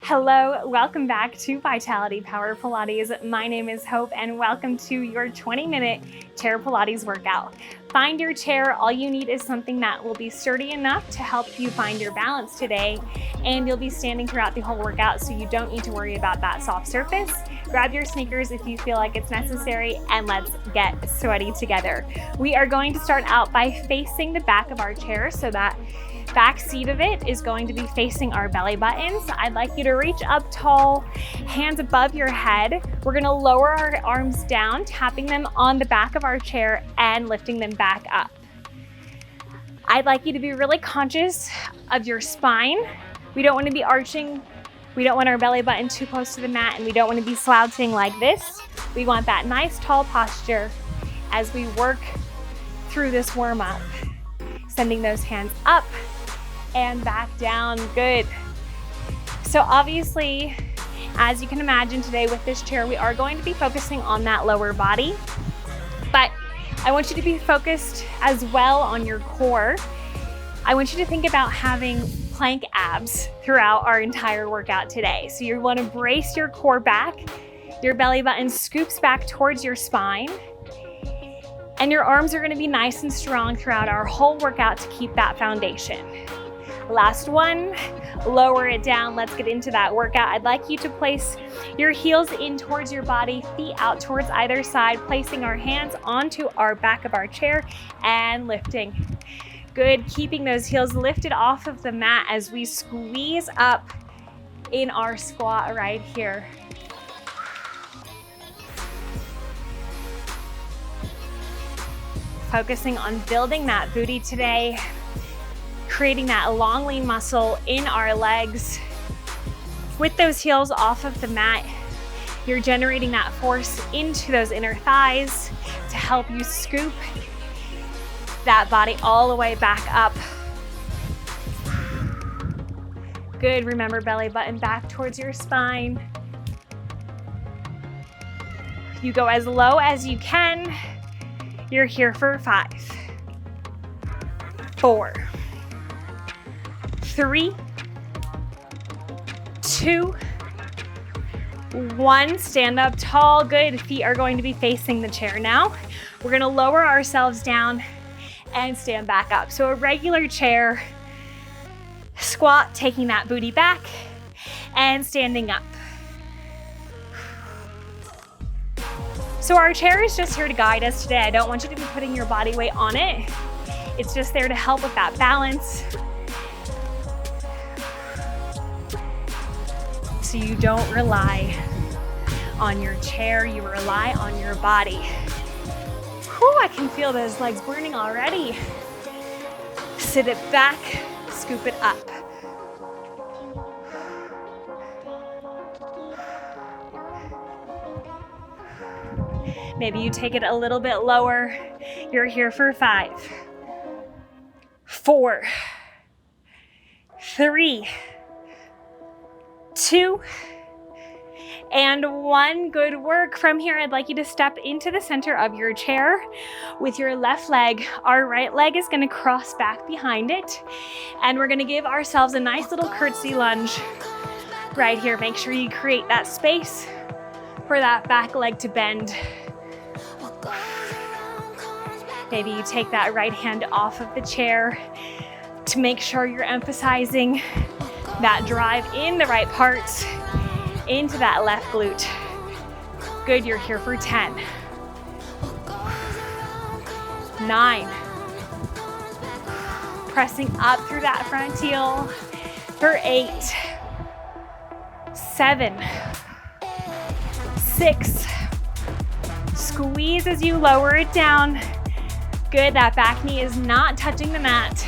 Hello, welcome back to Vitality Power Pilates. My name is Hope and welcome to your 20-minute chair Pilates workout. Find your chair. All you need is something that will be sturdy enough to help you find your balance today, and you'll be standing throughout the whole workout, so you don't need to worry about that soft surface. Grab your sneakers if you feel like it's necessary, and let's get sweaty together. We are going to start out by facing the back of our chair, so that back seat of it is going to be facing our belly buttons. I'd like you to reach up tall, hands above your head. We're gonna lower our arms down, tapping them on the back of our chair and lifting them back up. I'd like you to be really conscious of your spine. We don't wanna be arching. We don't want our belly button too close to the mat, and we don't wanna be slouching like this. We want that nice tall posture as we work through this warm up. Sending those hands up and back down. Good. So obviously, as you can imagine today with this chair, we are going to be focusing on that lower body, but I want you to be focused as well on your core. I want you to think about having plank abs throughout our entire workout today. So you want to brace your core back, your belly button scoops back towards your spine, and your arms are going to be nice and strong throughout our whole workout to keep that foundation. Last one, lower it down. Let's get into that workout. I'd like you to place your heels in towards your body, feet out towards either side, placing our hands onto our back of our chair and lifting. Good, keeping those heels lifted off of the mat as we squeeze up in our squat right here. Focusing on building that booty today, creating that long lean muscle in our legs. With those heels off of the mat, you're generating that force into those inner thighs to help you scoop that body all the way back up. Good, remember belly button back towards your spine. You go as low as you can. You're here for 5, 4, 3, 2, 1. Stand up tall. Good. Feet are going to be facing the chair now. We're going to lower ourselves down and stand back up. So a regular chair squat, taking that booty back and standing up. So our chair is just here to guide us today. I don't want you to be putting your body weight on it. It's just there to help with that balance, so you don't rely on your chair, you rely on your body. Whew, I can feel those legs burning already. Sit it back, scoop it up. Maybe you take it a little bit lower. You're here for 5, 4, 3, 2, and 1. Good work. From here, I'd like you to step into the center of your chair with your left leg. Our right leg is going to cross back behind it, and we're going to give ourselves a nice little curtsy lunge right here. Make sure you create that space for that back leg to bend. Maybe you take that right hand off of the chair to make sure you're emphasizing that drive in the right parts into that left glute. Good, you're here for 10, 9, pressing up through that front heel for 8, 7, 6, squeeze as you lower it down. Good, that back knee is not touching the mat.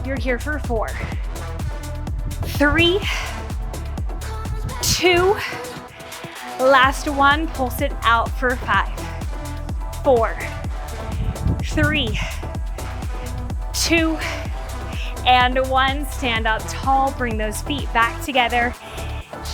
You're here for 4, 3, 2, last one, pulse it out for 5, 4, 3, 2, and 1. Stand up tall, bring those feet back together.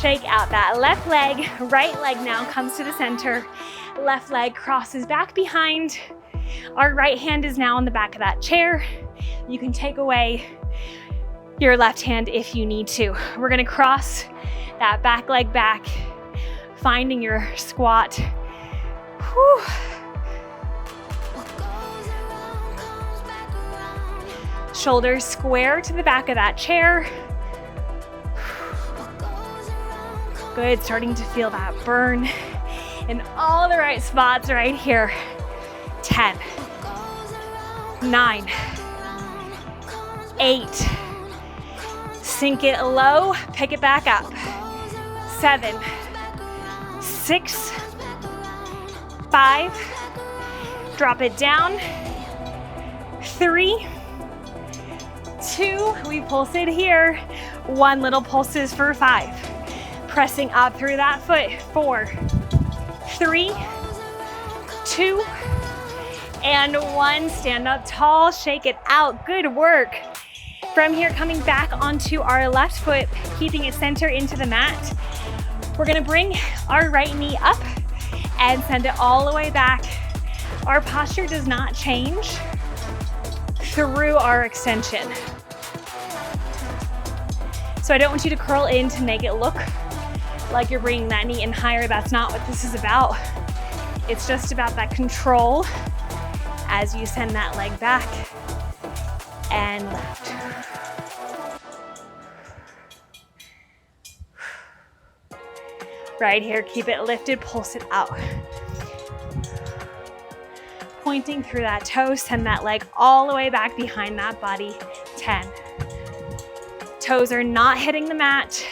Shake out that left leg. Right leg now comes to the center. Left leg crosses back behind. Our right hand is now on the back of that chair. You can take away your left hand if you need to. We're gonna cross that back leg back, finding your squat. Whew. Shoulders square to the back of that chair. Good, starting to feel that burn in all the right spots right here. 10, 9, 8, sink it low, pick it back up. 7, 6, 5, drop it down. 3, 2, we pulse it here. 1, little pulses for 5. Pressing up through that foot. 4, 3, 2, and 1. Stand up tall, shake it out. Good work. From here, coming back onto our left foot, keeping it center into the mat. We're gonna bring our right knee up and send it all the way back. Our posture does not change through our extension. So I don't want you to curl in to make it look like you're bringing that knee in higher. That's not what this is about. It's just about that control as you send that leg back and lift. Right here, keep it lifted, pulse it out. Pointing through that toe, send that leg all the way back behind that body. 10. Toes are not hitting the mat.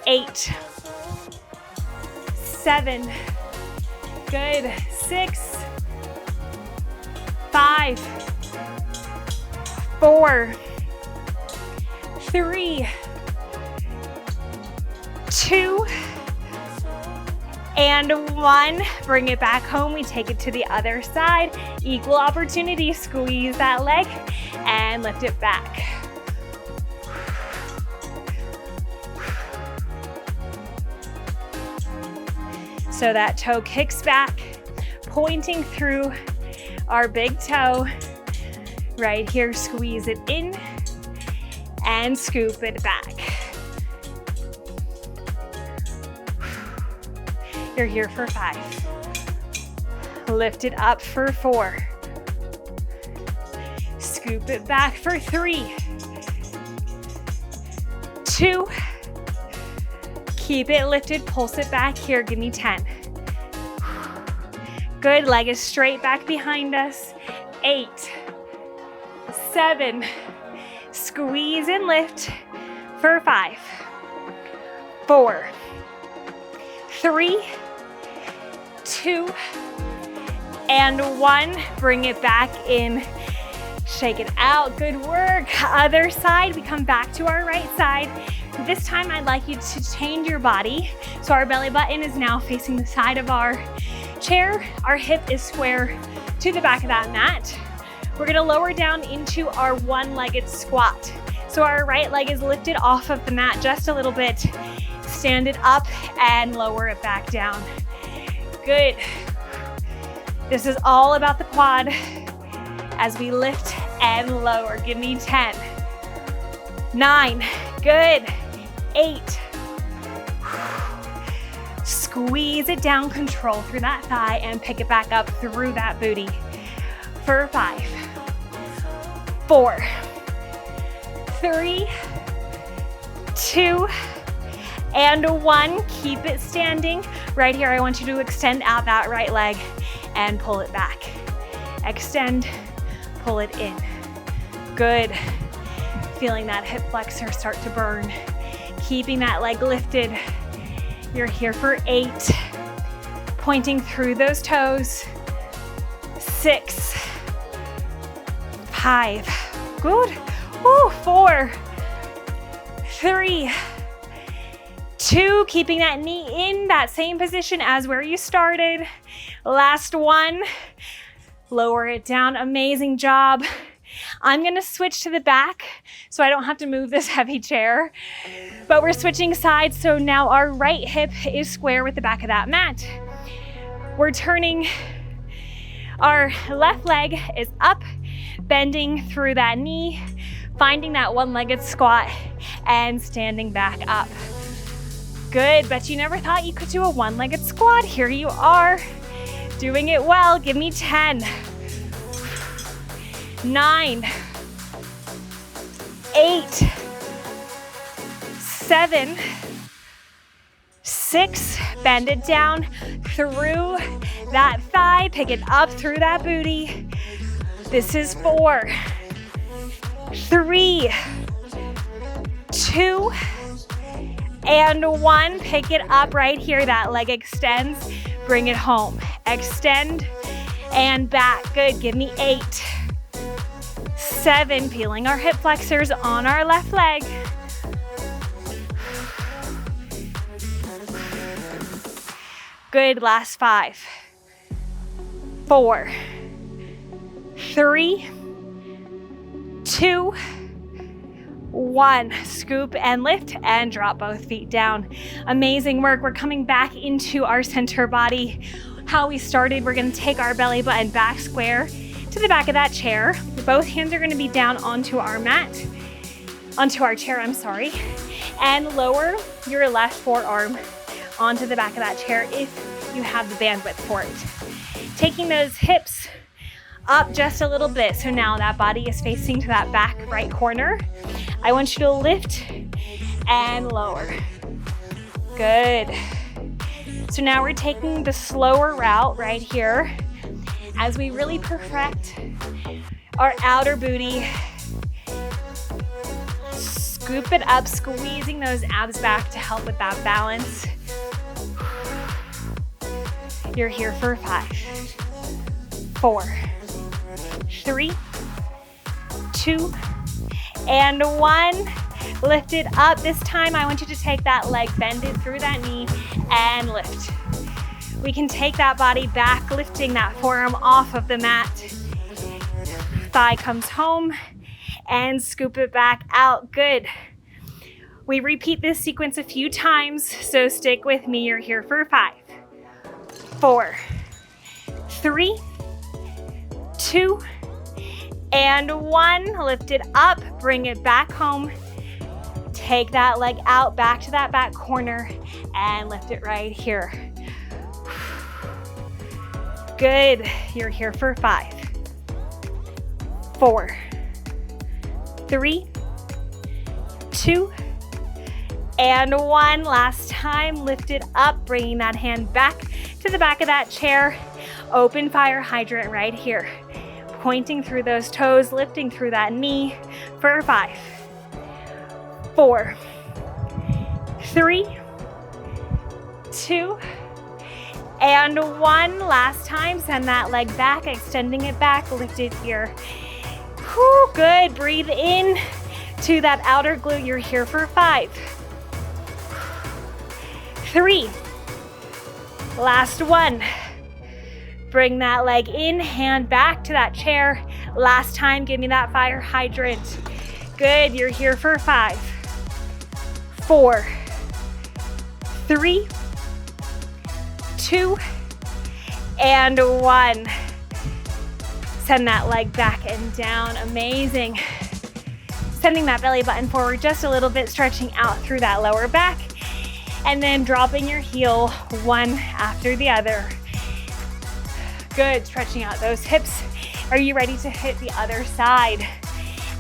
8, 7, good. 6, 5, 4, 3, 2, and 1. Bring it back home. We take it to the other side. Equal opportunity. Squeeze that leg and lift it back. So that toe kicks back, pointing through our big toe. Right here, squeeze it in and scoop it back. You're here for 5. Lift it up for 4. Scoop it back for 3, 2, keep it lifted, pulse it back here, give me 10. Good, leg is straight back behind us. 8, 7, squeeze and lift for 5, 4, 3, 2, and 1. Bring it back in, shake it out. Good work. Other side, we come back to our right side. This time I'd like you to change your body. So our belly button is now facing the side of our chair. Our hip is square to the back of that mat. We're gonna lower down into our one-legged squat. So our right leg is lifted off of the mat just a little bit. Stand it up and lower it back down. Good. This is all about the quad as we lift and lower. Give me 10, 9, good, 8, squeeze it down, control through that thigh and pick it back up through that booty for 5, 4, 3, 2, and 1. Keep it standing. Right here, I want you to extend out that right leg and pull it back. Extend, pull it in. Good. Feeling that hip flexor start to burn. Keeping that leg lifted. You're here for 8. Pointing through those toes. 6, 5, good. Ooh, 4, 3, 2, keeping that knee in that same position as where you started. Last one, lower it down, amazing job. I'm gonna switch to the back so I don't have to move this heavy chair, but we're switching sides, so now our right hip is square with the back of that mat. We're turning, our left leg is up, bending through that knee Finding that one-legged squat and standing back up. Good, but you never thought you could do a one-legged squat. Here you are, doing it well. Give me 10, 9, 8, 7, 6, bend it down through that thigh, pick it up through that booty. This is 4, 3, 2, and 1. Pick it up right here. That leg extends. Bring it home. Extend and back. Good. Give me 8, 7. Peeling our hip flexors on our left leg. Good. Last 5, 4, 3, 2, 1. Scoop and lift and drop both feet down. Amazing work. We're coming back into our center body. How we started, we're going to take our belly button back square to the back of that chair. Both hands are going to be down onto our mat, onto our chair, and lower your left forearm onto the back of that chair if you have the bandwidth for it. Taking those hips up just a little bit. So now that body is facing to that back right corner. I want you to lift and lower. Good. So now we're taking the slower route right here as we really perfect our outer booty. Scoop it up, squeezing those abs back to help with that balance. You're here for 5, 4, 3, 2, and 1. Lift it up. This time I want you to take that leg, bend it through that knee, and lift. We can take that body back, lifting that forearm off of the mat. Thigh comes home, and scoop it back out. Good. We repeat this sequence a few times, so stick with me. You're here for 5, 4, 3, 2, and 1. Lift it up, bring it back home. Take that leg out, back to that back corner, and lift it right here. Good. You're here for 5, 4, 3, 2, and 1. Last time, lift it up, bringing that hand back to the back of that chair. Open fire hydrant right here. Pointing through those toes, lifting through that knee for 5, 4, 3, 2, and 1. Last time, send that leg back, extending it back, lift it here. Whew, good. Breathe in to that outer glute. You're here for 5, 3, last 1. Bring that leg in, hand back to that chair. Last time, give me that fire hydrant. Good, you're here for 5, 4, 3, 2, and 1. Send that leg back and down. Amazing. Sending that belly button forward just a little bit, stretching out through that lower back, and then dropping your heel one after the other. Good, stretching out those hips. Are you ready to hit the other side?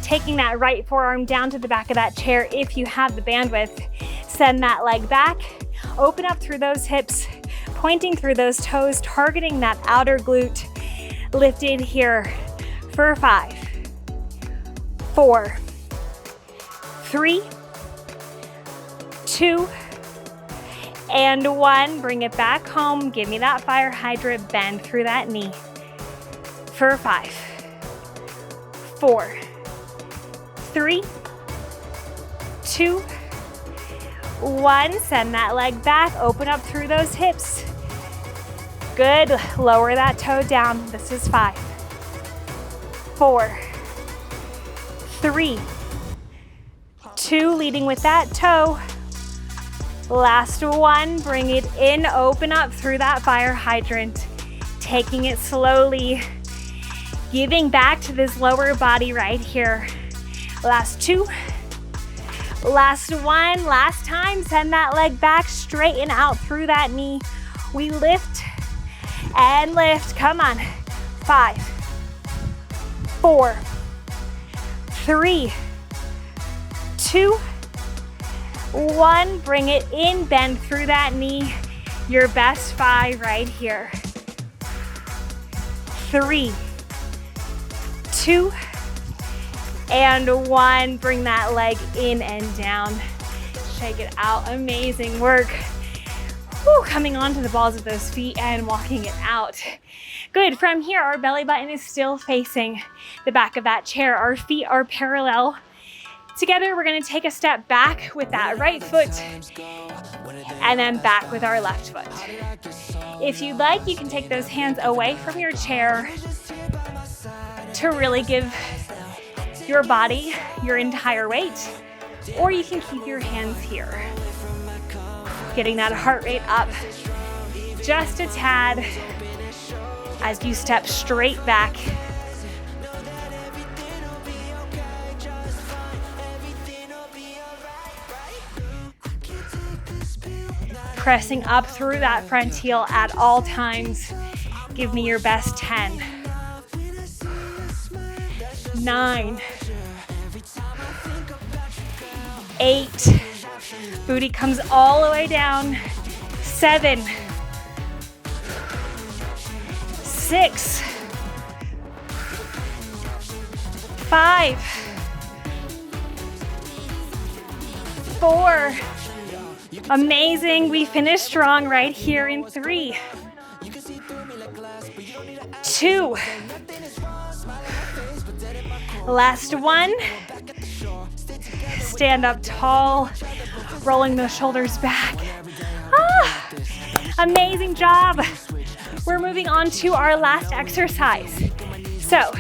Taking that right forearm down to the back of that chair if you have the bandwidth. Send that leg back, open up through those hips, pointing through those toes, targeting that outer glute. Lifted here for 5, 4, 3, 2, and 1. Bring it back home. Give me that fire hydrant. Bend through that knee for 5, 4, 3, 2, 1. Send that leg back. Open up through those hips. Good. Lower that toe down. This is 5, 4, 3, 2. Leading with that toe. Last 1. Bring it in. Open up through that fire hydrant. Taking it slowly. Giving back to this lower body right here. Last 2. Last 1, last time. Send that leg back, straighten out through that knee. We lift and lift. Come on. 5, 4, 3, 2, 1. Bring it in, bend through that knee. Your best 5 right here. 3, 2, and 1. Bring that leg in and down. Shake it out. Amazing work. Whew, coming onto the balls of those feet and walking it out. Good. From here, our belly button is still facing the back of that chair. Our feet are parallel. Together, we're going to take a step back with that right foot and then back with our left foot. If you'd like, you can take those hands away from your chair to really give your body your entire weight, or you can keep your hands here. Getting that heart rate up just a tad as you step straight back. Pressing up through that front heel at all times. Give me your best 10. 9, 8, booty comes all the way down. 7, 6, 5, 4. Amazing. We finish strong right here in 3, 2. Last 1. Stand up tall, rolling those shoulders back. Amazing job. We're moving on to our last exercise. So,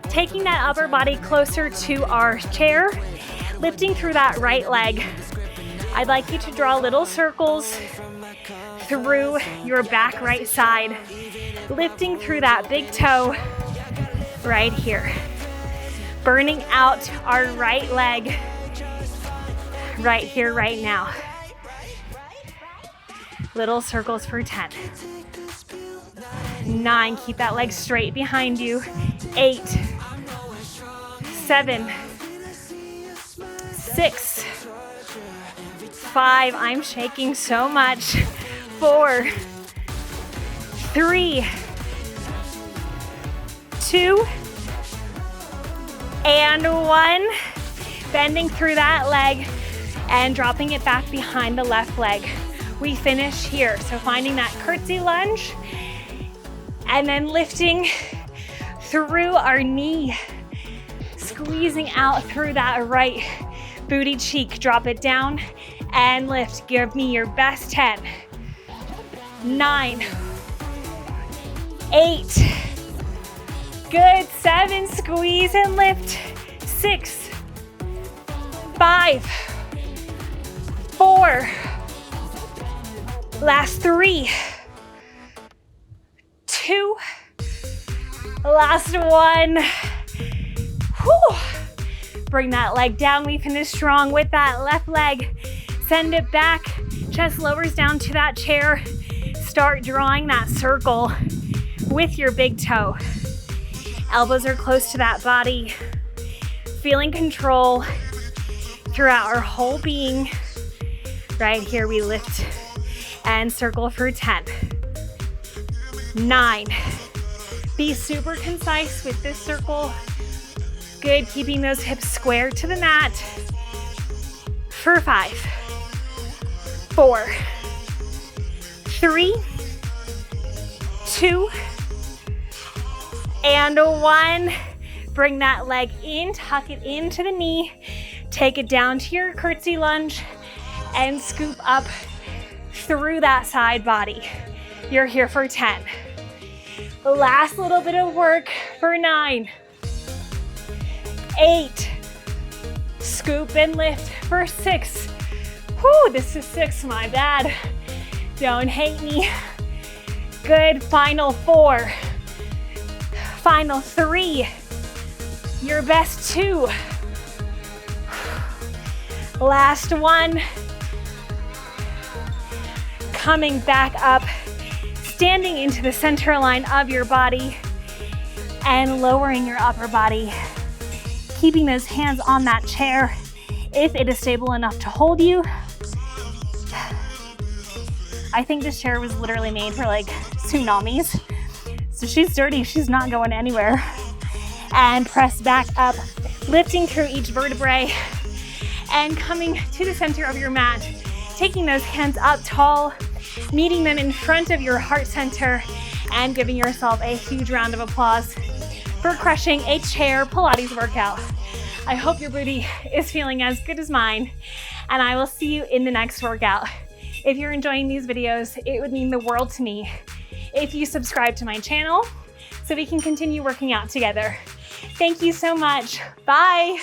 taking that upper body closer to our chair, lifting through that right leg. I'd like you to draw little circles through your back right side, lifting through that big toe right here. Burning out our right leg right here, right now. Little circles for 10. 9, keep that leg straight behind you. 8, 7, 6, 5, I'm shaking so much. 4, 3, 2, and 1. Bending through that leg and dropping it back behind the left leg. We finish here. So finding that curtsy lunge and then lifting through our knee, squeezing out through that right booty cheek. Drop it down and lift. Give me your best 10. 9, 8, good. 7, squeeze and lift. 6, 5, 4, last 3, 2, last 1. Whew. Bring that leg down. We finish strong with that left leg. Send it back. Chest lowers down to that chair. Start drawing that circle with your big toe. Elbows are close to that body. Feeling control throughout our whole being. Right here, we lift and circle for 10. 9. Be super concise with this circle. Good, keeping those hips square to the mat. For 5, 4, 3, 2, and 1. Bring that leg in, tuck it into the knee. Take it down to your curtsy lunge and scoop up through that side body. You're here for 10. Last little bit of work for 9, 8, scoop and lift for 6. Whew, this is 6, my bad. Don't hate me. Good, final 4, final 3, your best 2, Last one. Coming back up, standing into the center line of your body and lowering your upper body. Keeping those hands on that chair if it is stable enough to hold you. I think this chair was literally made for like tsunamis. So she's sturdy, she's not going anywhere. And press back up, lifting through each vertebrae and coming to the center of your mat, taking those hands up tall, meeting them in front of your heart center and giving yourself a huge round of applause for crushing a chair Pilates workout. I hope your booty is feeling as good as mine, and I will see you in the next workout. If you're enjoying these videos, it would mean the world to me if you subscribe to my channel so we can continue working out together. Thank you so much. Bye.